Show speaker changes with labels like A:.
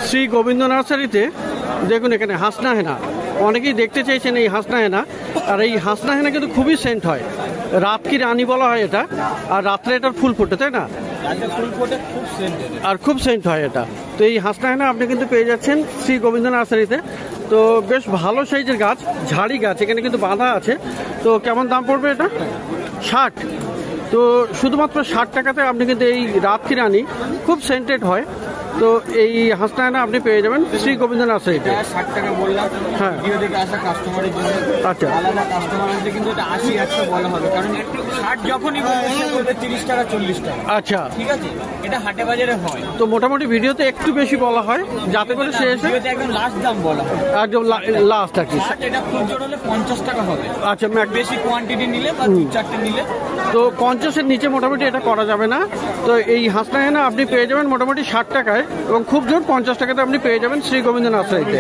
A: শ্রী গোবিন্দ নার্সারিতে দেখুন এখানে হাসনা হেনা অনেকেই দেখতে চাইছেন এই হাসনা হেনা। আর এই হাসনা হেনা কিন্তু খুবই সেন্ট হয়, রাত কি রানী বলা হয় এটা, আর রাত্রে এটার ফুল ফোটে, তাই না? আর খুব সেন্ট হয় এটা। তো এই হাসনা হেনা আপনি কিন্তু পেয়ে যাচ্ছেন শ্রী গোবিন্দ নার্সারিতে। তো বেশ ভালো সাইজের গাছ, ঝাড়ি গাছ, এখানে কিন্তু বাঁধা আছে। তো কেমন দাম পড়বে এটা? 60। তো শুধুমাত্র 60 টাকাতে আপনি কিন্তু এই রাত কি রানী খুব সেন্টেড হয়। তো এই হাসনা হেনা আপনি পেয়ে যাবেন শ্রী গোবিন্দ নার্সারিতে।
B: 60 টাকা বললাম,
A: হ্যাঁ
B: ভিডিও দেখে আসা কাস্টমারের জন্য।
A: আচ্ছা,
B: আলাদা কাস্টমার আছে কিন্তু এটা 80 100 বলা হবে, কারণ 60 যখনই বলবে 30 টাকা 40 টাকা।
A: আচ্ছা
B: ঠিক আছে, এটা হাটে বাজারে হয়।
A: তো মোটামুটি ভিডিওতে একটু বেশি বলা হয় যাতে করে সে এসে
B: ভিডিওতে একদম লাস্ট দাম বলা হয়,
A: একদম লাস্ট আর কি।
B: 60 এটা খুব জোর হলে 50 টাকা হবে।
A: আচ্ছা,
B: বেশি কোয়ান্টিটি নিলে বা 2-4টে নিলে
A: তো 50-এর নিচে মোটামুটি এটা করা যাবে না। তো এই হাসনা হেনা আপনি পেয়ে যাবেন মোটামুটি 60 টাকায়, এবং খুব জোর 50 টাকাতে আপনি পেয়ে যাবেন শ্রী গোবিন্দ নার্সারিতে।